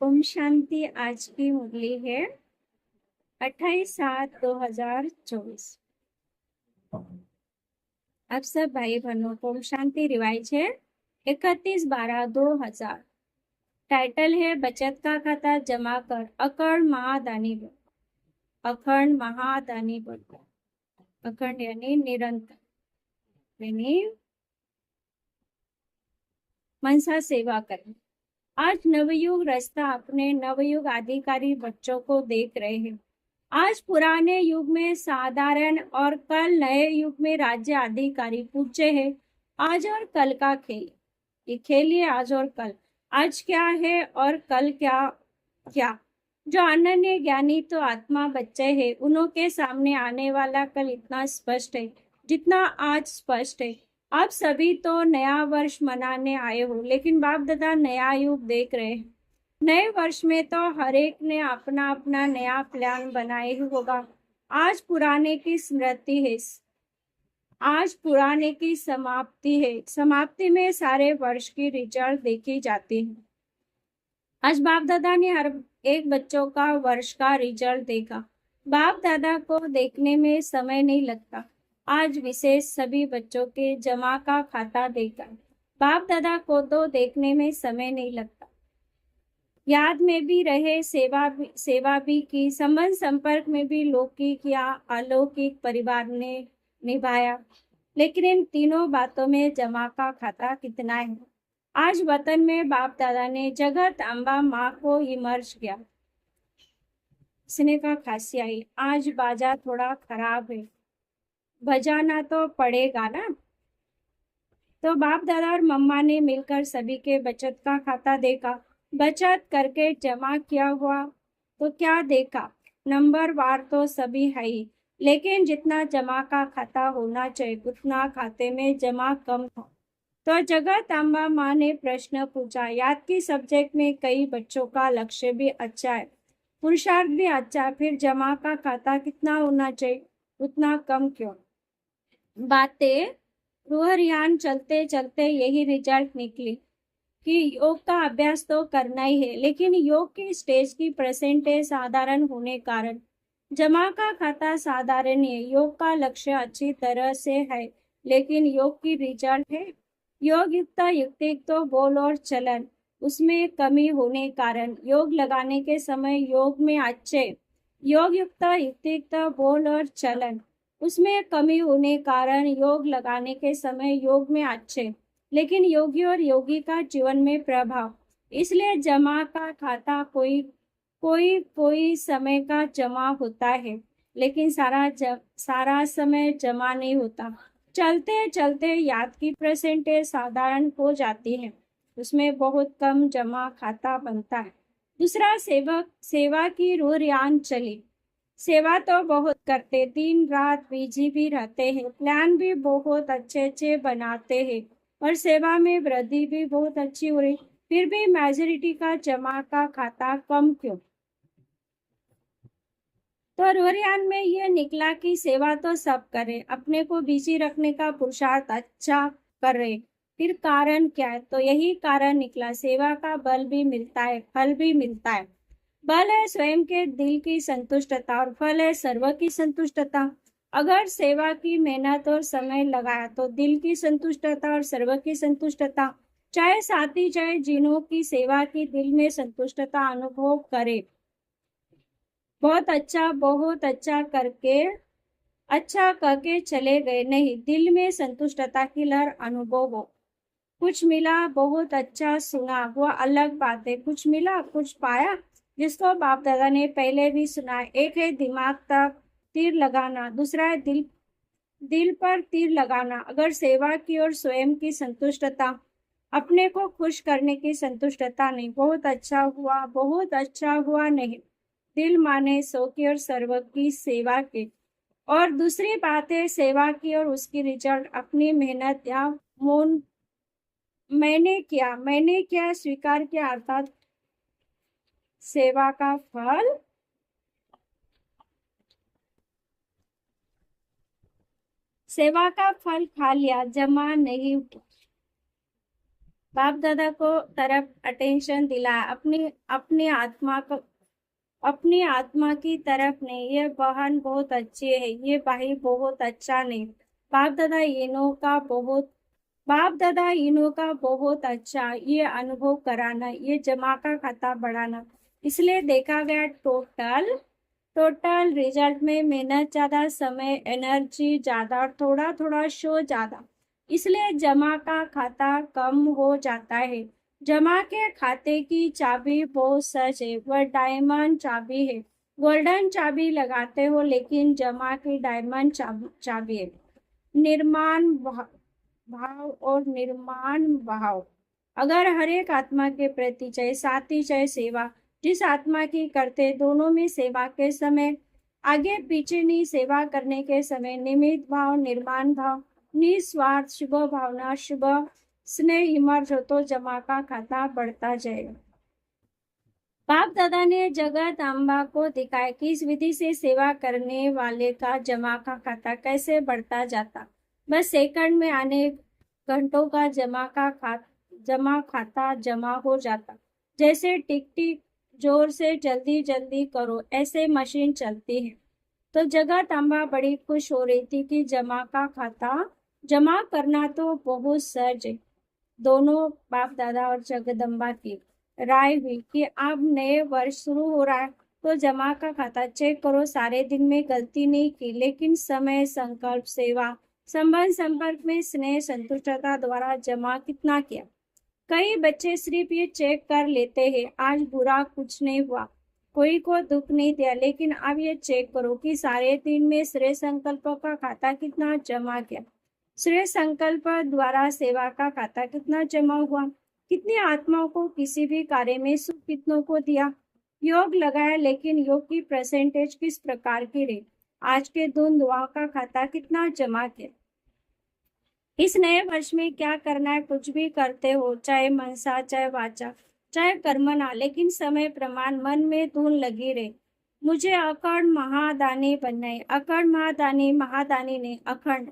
ओम शांति। आज की मुरली है 28/7/2024। आप सब भाई बहनों को ओम शांति रिवाइज है 31/12/2000। टाइटल है बचत का खाता जमा कर अखंड महादानी बन। अखंड महादानी बन। अखंड यानी निरंतर, यानी मनसा सेवा करें। आज नवयुग रास्ता अपने नवयुग अधिकारी बच्चों को देख रहे हैं। आज पुराने युग में साधारण और कल नए युग में राज्य अधिकारी पूछे हैं। आज और कल का खेल, ये खेलिए आज और कल। आज क्या है और कल क्या क्या। जो अनन्य ज्ञानी तो आत्मा बच्चे हैं, उन्हों के सामने आने वाला कल इतना स्पष्ट है जितना आज स्पष्ट है। आप सभी तो नया वर्ष मनाने आए हो, लेकिन बाप दादा नया युग देख रहे हैं। नए वर्ष में तो हर एक ने अपना अपना नया प्लान बनाए होगा। आज पुराने की स्मृति है, आज पुराने की समाप्ति है। समाप्ति में सारे वर्ष की रिजल्ट देखी जाती है। आज बाप दादा ने हर एक बच्चों का वर्ष का रिजल्ट देखा। बाप दादा को देखने में समय नहीं लगता। आज विशेष सभी बच्चों के जमा का खाता देखा। बाप दादा को तो देखने में समय नहीं लगता। याद में भी रहे, सेवा भी की, संबंध संपर्क में भी लौकिक या अलौकिक परिवार ने निभाया। लेकिन इन तीनों बातों में जमा का खाता कितना है? आज वतन में बाप दादा ने जगत अम्बा माँ को इमर्ज किया। इसने कहा खांसी आई, आज बाजा थोड़ा खराब है, बजाना तो पड़ेगा ना। तो बाप दादा और मम्मा ने मिलकर सभी के बचत का खाता देखा। बचत करके जमा किया हुआ तो क्या देखा, नंबर वार तो सभी है ही, लेकिन जितना जमा का खाता होना चाहिए उतना खाते में जमा कम था। तो जगत अम्बा माँ ने प्रश्न पूछा। याद की सब्जेक्ट में कई बच्चों का लक्ष्य भी अच्छा है, पुरुषार्थ भी अच्छा, फिर जमा का खाता कितना होना चाहिए उतना कम क्यों? बातें रूहरियान चलते चलते यही रिजल्ट निकली कि योग का अभ्यास तो करना ही है, लेकिन योग की स्टेज की परसेंटेज साधारण होने कारण जमा का खाता साधारण है। योग का लक्ष्य अच्छी तरह से है, लेकिन योग की रिजल्ट है योग युक्त युक्तिक तो बोल और चलन, उसमें कमी होने कारण योग लगाने के समय योग युक्त युक्तिक तो बोल और चलन, उसमें कमी होने कारण योग लगाने के समय योग में अच्छे, लेकिन योगी और योगी का जीवन में प्रभाव। इसलिए जमा का खाता कोई समय का जमा होता है, लेकिन सारा समय जमा नहीं होता। चलते चलते याद की परसेंटेज साधारण हो जाती है, उसमें बहुत कम जमा खाता बनता है। दूसरा, सेवा की रूहरियान चली। सेवा तो बहुत करते, दिन रात बिजी भी रहते हैं, प्लान भी बहुत अच्छे अच्छे बनाते हैं और सेवा में वृद्धि भी बहुत अच्छी हो रही, फिर भी मेजोरिटी का जमा का खाता कम क्यों? तो रूहरियान में यह निकला कि सेवा तो सब करे, अपने को बिजी रखने का पुरुषार्थ अच्छा कर रहे, फिर कारण क्या है? तो यही कारण निकला, सेवा का बल भी मिलता है, फल भी मिलता है। बल है स्वयं के दिल की संतुष्टता और फल है सर्व की संतुष्टता। अगर सेवा की मेहनत और समय लगाया तो दिल की संतुष्टता और सर्व की संतुष्टता, चाहे साथी चाहे जिन्हों की सेवा की दिल में संतुष्टता अनुभव करे। बहुत अच्छा करके अच्छा करके चले गए, नहीं, दिल में संतुष्टता की लहर अनुभव हो। कुछ मिला, बहुत अच्छा सुना, वो अलग बात है। कुछ मिला, कुछ पाया, जिसको बाप दादा ने पहले भी सुना। एक है दिमाग तक तीर लगाना, दूसरा है दिल पर तीर लगाना। अगर सेवा की और स्वयं की संतुष्टता, अपने को खुश करने की संतुष्टता नहीं, बहुत अच्छा हुआ नहीं, दिल माने सो की और सर्व की सेवा के। और दूसरी बात है सेवा की और उसकी रिजल्ट अपनी मेहनत या मौन, मैंने किया स्वीकार किया, अर्थात सेवा का फल। सेवा का फल खा लिया, जमा नहीं हुआ। बाप दादा को तरफ अटेंशन दिलाया, अपनी आत्मा की तरफ नहीं। ये बहन बहुत अच्छी है, ये भाई बहुत अच्छा नहीं। बाप दादा इन्हों का बहुत बाप दादा इन्हों का बहुत अच्छा, ये अनुभव कराना, ये जमा का खाता बढ़ाना। इसलिए देखा गया टोटल रिजल्ट में मेहनत ज्यादा, समय एनर्जी ज्यादा और थोड़ा थोड़ा शो ज्यादा। इसलिए जमा का खाता कम हो जाता है। जमा के खाते की चाबी बहुत सच है, वह डायमंड चाबी है। गोल्डन चाबी लगाते हो, लेकिन जमा की डायमंड चाबी है। निर्माण भाव और निर्माण भाव। अगर हर एक आत्मा के प्रति, चाहे साथी चाहे सेवा, जिस आत्मा की करते, दोनों में सेवा के समय आगे पीछे नहीं, सेवा करने के समय निमित्त भाव, निर्माण भाव, निस्वार्थ शुभ भावना, शुभ स्नेह इमर्ज हो, तो जमा का खाता बढ़ता जाएगा। बाप दादा ने जगत अम्बा को दिखाया कि इस विधि से सेवा करने वाले का जमा का खाता कैसे बढ़ता जाता। बस सेकंड में आने घंटों का जमा खाता जमा हो जाता। जैसे टिक टिक जोर से जल्दी जल्दी करो, ऐसे मशीन चलती है। तो जगत अम्बा बड़ी खुश हो रही थी कि जमा का खाता जमा करना तो बहुत सहज है। दोनों बाप दादा और जगदम्बा की राय हुई कि अब नए वर्ष शुरू हो रहा है, तो जमा का खाता चेक करो। सारे दिन में गलती नहीं की, लेकिन समय, संकल्प, सेवा, संबंध, संपर्क में स्नेह, संतुष्टता द्वारा जमा कितना किया। कई बच्चे सिर्फ ये चेक कर लेते हैं, आज बुरा कुछ नहीं हुआ, कोई को दुख नहीं दिया। लेकिन अब ये चेक करो कि सारे दिन में श्रेय संकल्प का खाता कितना जमा किया, श्रेय संकल्प द्वारा सेवा का खाता कितना जमा हुआ, कितनी आत्माओं को किसी भी कार्य में सुख कितनों को दिया, योग लगाया, लेकिन योग की परसेंटेज किस प्रकार की रही, आज के दिन दुआओं का खाता कितना जमा किया। इस नए वर्ष में क्या करना है, कुछ भी करते हो, चाहे मनसा चाहे वाचा चाहे कर्मना, लेकिन समय प्रमाण मन में धूल लगी रहे। मुझे अखंड महादानी बनना है। अखंड महादानी ने अखंड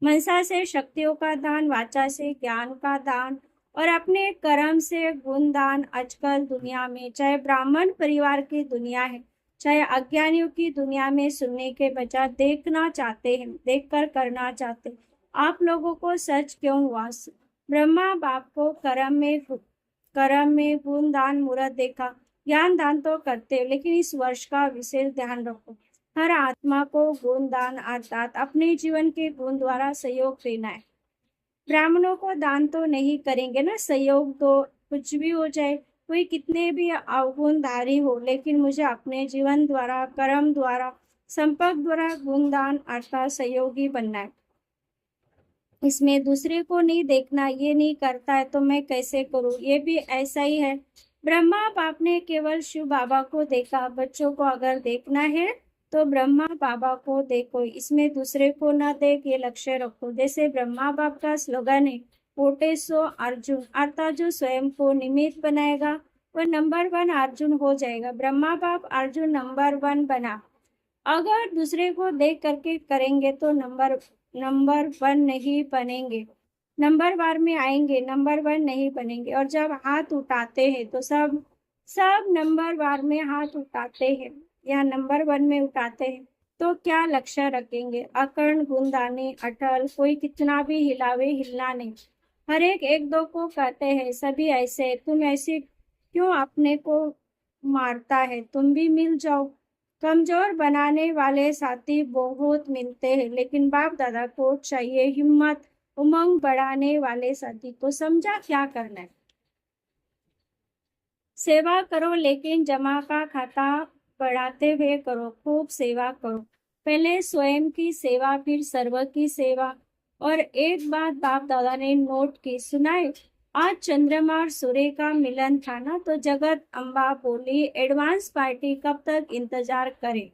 मनसा से शक्तियों का दान, वाचा से ज्ञान का दान और अपने कर्म से गुण दान। आजकल दुनिया में, चाहे ब्राह्मण परिवार की दुनिया है चाहे अज्ञानियों की दुनिया में, सुनने के बजाय देखना चाहते हैं, देखकर करना चाहते हैं। आप लोगों को सच क्यों हुआ? ब्रह्मा बाप को कर्म में गुण दान मुहूर्त देखा, ज्ञान दान तो करते हो, लेकिन इस वर्ष का विशेष ध्यान रखो, हर आत्मा को गुण दान अर्थात अपने जीवन के गुण द्वारा सहयोग देना है। ब्राह्मणों को दान तो नहीं करेंगे ना, सहयोग तो कुछ भी हो जाए, कोई कितने भी अवगुणधारी हो, लेकिन मुझे अपने जीवन द्वारा, कर्म द्वारा, संपर्क द्वारा गुण दान अर्थात सहयोगी बनना है। इसमें दूसरे को नहीं देखना, ये नहीं करता है तो मैं कैसे करूं, ये भी ऐसा ही है। ब्रह्मा बाप ने केवल शिव बाबा को देखा, बच्चों को अगर देखना है तो ब्रह्मा बाबा को देखो, इसमें दूसरे को न देख, ये लक्ष्य रखो। जैसे ब्रह्मा बाप का स्लोगन है, पोटे सो अर्जुन, अर्थात जो स्वयं को निमित्त बनाएगा वह नंबर 1 अर्जुन हो जाएगा। ब्रह्मा बाप अर्जुन नंबर 1 बना। अगर दूसरे को देख करके करेंगे तो नंबर 1 नहीं बनेंगे, नंबर वार में आएंगे, नंबर 1 नहीं बनेंगे। और जब हाथ उठाते हैं तो सब नंबर वार में हाथ उठाते हैं या नंबर 1 में उठाते हैं, तो क्या लक्ष्य रखेंगे? अकर्ण गुणदानी अटल, कोई कितना भी हिलावे हिलना नहीं। हर एक दो को कहते हैं सभी ऐसे, तुम ऐसे क्यों अपने को मारता है, तुम भी मिल जाओ। कमजोर बनाने वाले साथी बहुत मिलते हैं, लेकिन बाप दादा को चाहिए हिम्मत, उमंग बढ़ाने वाले साथी। तो समझा क्या करना है? सेवा करो, लेकिन जमा का खाता बढ़ाते हुए करो, खूब सेवा करो। पहले स्वयं की सेवा, फिर सर्व की सेवा। और एक बात बाप दादा ने नोट की, सुनाए, आज चंद्रमा और सूर्य का मिलन था ना, तो जगत अम्बा बोली एडवांस पार्टी कब तक इंतजार करें,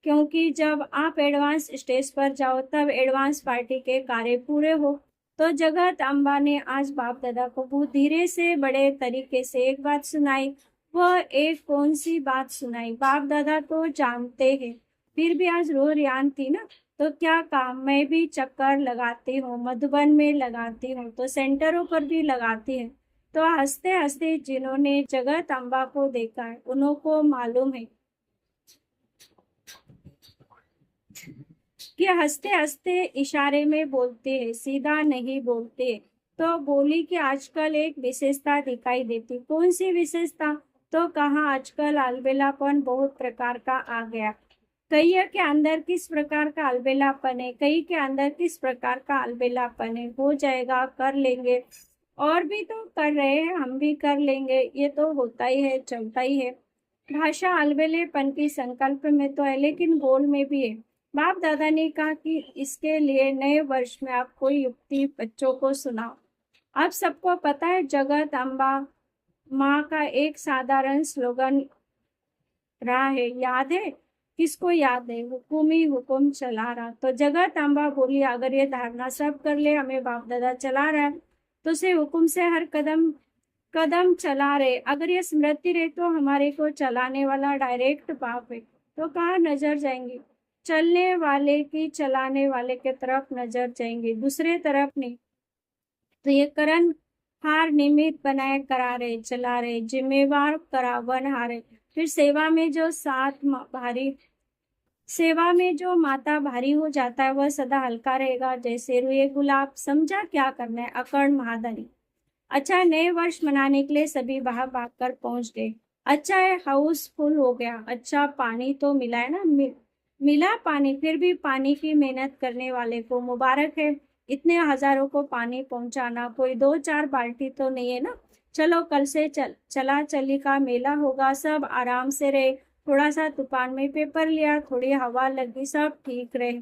क्योंकि जब आप एडवांस स्टेज पर जाओ तब एडवांस पार्टी के कार्य पूरे हो। तो जगत अम्बा ने आज बाप दादा को बहुत धीरे से बड़े तरीके से एक बात सुनाई। वह एक कौन सी बात सुनाई? बाप दादा तो जानते हैं, फिर भी आज रो रियान थी ना, तो क्या काम, मैं भी चक्कर लगाती हूँ, मधुबन में लगाती हूँ, तो सेंटरों पर भी लगाती है। तो हंसते हंसते जिन्होंने जगत अम्बा को देखा है उन्हों को मालूम है कि हंसते हंसते इशारे में बोलते हैं, सीधा नहीं बोलते। तो बोली कि आजकल एक विशेषता दिखाई देती। कौन सी विशेषता? तो कहा आजकल अलबेलापन बहुत प्रकार का आ गया। कई के अंदर किस प्रकार का अलबेलापन है, कई के अंदर किस प्रकार का अलबेलापन है, हो जाएगा, कर लेंगे, और भी तो कर रहे हैं, हम भी कर लेंगे, ये तो होता ही है, चलता ही है। भाषा अलबेलेपन की संकल्प में तो है, लेकिन बोल में भी है। बाप दादा ने कहा कि इसके लिए नए वर्ष में आप कोई युक्ति बच्चों को सुनाओ। आप सबको पता है जगत अम्बा माँ का एक साधारण स्लोगन रहा है, याद है? किसको याद है? हुकुम ही हुकुम चला रहा। तो जगत अम्बा बोली अगर ये धारणा सब कर ले हमें बाप दादा चला रहा है, तो उसे हुकुम से हर कदम कदम चला रहे। अगर ये स्मृति रहे तो हमारे को चलाने वाला डायरेक्ट बाप है, तो कहाँ नजर जाएंगे? चलने वाले की चलाने वाले के तरफ नजर जाएंगे, दूसरे तरफ नहीं। तो ये करण हार निमित्त बनाए करा रहे, चला रहे, जिम्मेवार करा वन हारे। फिर सेवा में जो भारी, सेवा में जो माता भारी हो जाता है वह सदा हल्का रहेगा, जैसे रुए गुलाब। समझा क्या करना है? अकड़ महादानी। अच्छा, नए वर्ष मनाने के लिए सभी भाग भाग कर पहुंच गए। अच्छा है, हाउसफुल हो गया। अच्छा, पानी तो मिला है ना, मिला पानी। फिर भी पानी की मेहनत करने वाले को मुबारक है। इतने हजारों को पानी पहुंचाना कोई 2-4 बाल्टी तो नहीं है ना। चलो कल से चला चली का मेला होगा, सब आराम से रहे। थोड़ा सा तूफान में पेपर लिया, थोड़ी हवा लगी, सब ठीक रहे।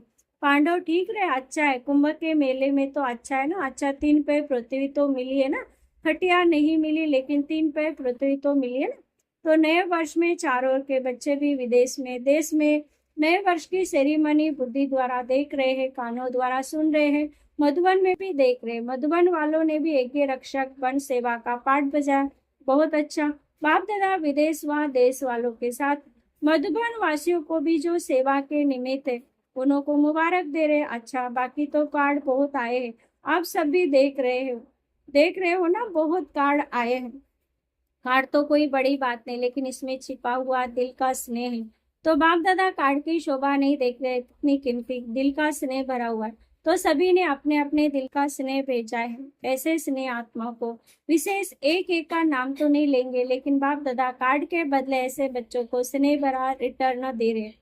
पांडव ठीक रहे, अच्छा है। कुंभ के मेले में तो अच्छा है ना। अच्छा, 3 पैर पृथ्वी तो मिली है ना। खटिया नहीं मिली, लेकिन 3 पैर पृथ्वी तो मिली है ना। तो नए वर्ष में चारों ओर के बच्चे भी विदेश में, देश में नए वर्ष की सेरेमनी बुद्धि द्वारा देख रहे हैं, कानों द्वारा सुन रहे हैं, मधुबन में भी देख रहे हैं। मधुबन वालों ने भी एक रक्षक बन सेवा का पाठ बजाया, बहुत अच्छा। बाप दादा विदेश व देश वालों के साथ मधुबन वासियों को भी जो सेवा के निमित्त है उन्हों को मुबारक दे रहे। अच्छा, बाकी तो कार्ड बहुत आए हैं, आप सब भी देख रहे हो ना, बहुत कार्ड आए हैं। कार्ड तो कोई बड़ी बात नहीं, लेकिन इसमें छिपा हुआ दिल का स्नेह है। तो बाप दादा कार्ड की शोभा नहीं देख रहे, इतनी कीमती दिल का स्नेह भरा हुआ है। तो सभी ने अपने अपने दिल का स्नेह भेजा है। ऐसे स्नेह आत्मा को विशेष एक एक का नाम तो नहीं लेंगे, लेकिन बाप दादा कार्ड के बदले ऐसे बच्चों को स्नेह भरा रिटर्न दे रहे।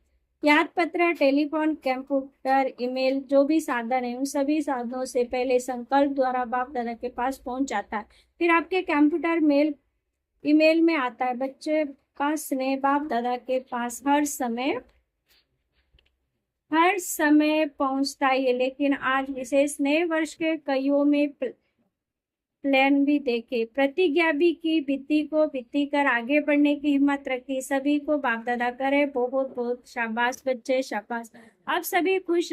याद पत्र, टेलीफोन, कंप्यूटर, ईमेल, जो भी साधन है उन सभी साधनों से पहले संकल्प द्वारा बाप दादा के पास पहुंच जाता है। फिर आपके कंप्यूटर, मेल, ईमेल में आता है। बच्चे का स्नेह बाप दादा के पास हर समय पहुंचता ही है। लेकिन आज विशेष नए वर्ष के कईयों में प्लान भी देखे, प्रतिज्ञा भी की, बीती कर आगे बढ़ने की हिम्मत रखी। सभी को बाप दादा करे बहुत बहुत शाबाश बच्चे, शाबाश। आप सभी खुश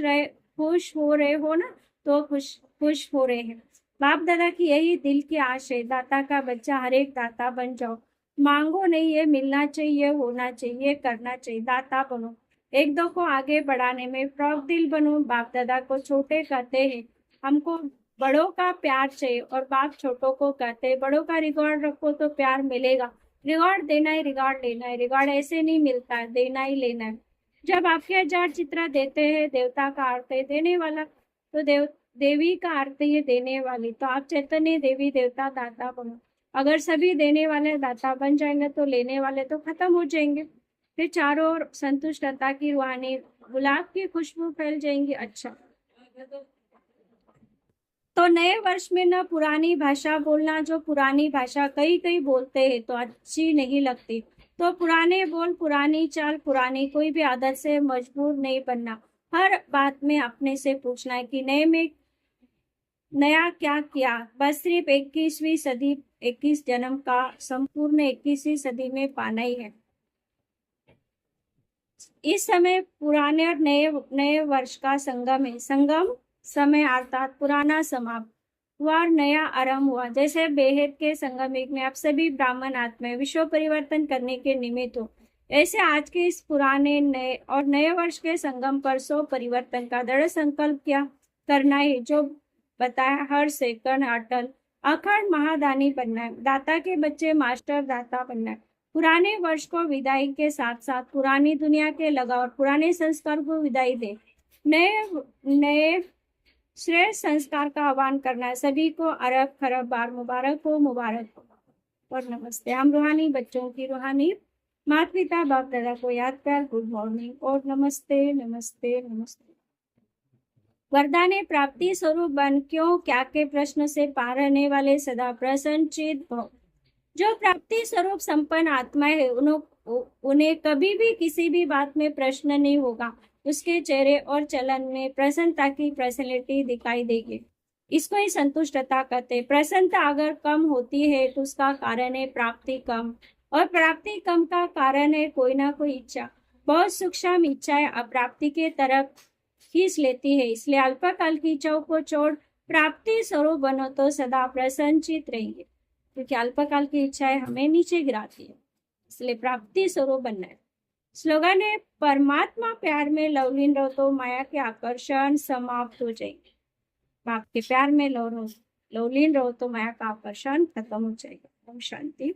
हो रहे हो ना, तो खुश हो रहे हैं। बाप दादा की यही दिल की आश है, दाता का बच्चा हर एक दाता बन जाओ। मांगो नहीं, ये मिलना चाहिए, होना चाहिए, करना चाहिए। दाता बनो, एक दो को आगे बढ़ाने में प्रौढ़ दिल बनो। बाप दादा को छोटे कहते हैं, हमको बड़ों का प्यार चाहिए, और बाप छोटों को कहते हैं बड़ों का रिकॉर्ड रखो तो प्यार मिलेगा। रिकॉर्ड देना है, रिकॉर्ड लेना है। रिकॉर्ड ऐसे नहीं मिलता है, देना ही लेना है। जब आपके 1000 चित्र देते हैं, देवता का अर्थ है देने वाला, तो देवी का अर्थ है देने वाली। तो आप चैतन्य देवी देवता दाता बनो। अगर सभी देने वाले दाता बन जाएंगे तो लेने वाले तो खत्म हो जाएंगे। फिर चारों ओर संतुष्टता की रूहानी गुलाब की खुशबू फैल जाएंगी। अच्छा, तो नए वर्ष में न पुरानी भाषा बोलना। जो पुरानी भाषा कई कई बोलते हैं तो अच्छी नहीं लगती, तो पुराने बोल, पुरानी चाल, पुरानी कोई भी आदत से मजबूर नहीं बनना। हर बात में अपने से पूछना है कि नए में नया क्या किया। बस सिर्फ 21वीं सदी, 21 जन्म का संपूर्ण 21वीं सदी में पाना ही है। इस समय पुराने और नए वर्ष का संगम है। संगम समय अर्थात पुराना समाप्त हुआ और नया आरंभ हुआ। जैसे बेहद के संगम युग में आप सभी ब्राह्मण आत्मा विश्व परिवर्तन करने के निमित्त हो। ऐसे आज के इस पुराने नए और नए वर्ष के संगम पर सो परिवर्तन का दृढ़ संकल्प क्या करना है, जो बताया हर सेकंड अटल अखंड महादानी बनना है, दाता के बच्चे मास्टर दाता बनना है। पुराने वर्ष को विदाई के साथ साथ पुरानी दुनिया के लगाव और पुराने संस्कार को विदाई दे, नए नए श्रेष्ठ संस्कार का आह्वान करना है। सभी को अरब खरब बार मुबारक हो और नमस्ते। हम रूहानी बच्चों की रूहानी माता पिता बाप दादा को याद कर गुड मॉर्निंग और नमस्ते नमस्ते नमस्ते। वरदाने प्राप्ति स्वरूप बन क्यों क्या के प्रश्न से पार रहने वाले सदा प्रसन्न चित भव। जो प्राप्ति स्वरूप संपन्न आत्मा है उन्हें कभी भी किसी भी बात में प्रश्न नहीं होगा। उसके चेहरे और चलन में प्रसन्नता की पर्सनैलिटी दिखाई देगी। इसको ही संतुष्टता कहते। प्रसन्नता अगर कम होती है तो उसका कारण है प्राप्ति कम, और प्राप्ति कम का कारण है कोई ना कोई इच्छा। बहुत सूक्ष्म इच्छाएं अप्राप्ति के तरफ खींच लेती है। इसलिए अल्पकाल की इच्छाओं को छोड़ प्राप्ति स्वरूप बनो तो सदा प्रसन्नचित रहेंगे, क्योंकि अल्पकाल की इच्छाएं हमें नीचे गिराती है। इसलिए प्राप्ति स्वरूप बनना है। स्लोगन है परमात्मा प्यार में लवलीन रहो तो माया के आकर्षण समाप्त हो जाएंगे। बाप के प्यार में लवलीन रहो तो माया का आकर्षण खत्म हो जाएगा। ओम शांति।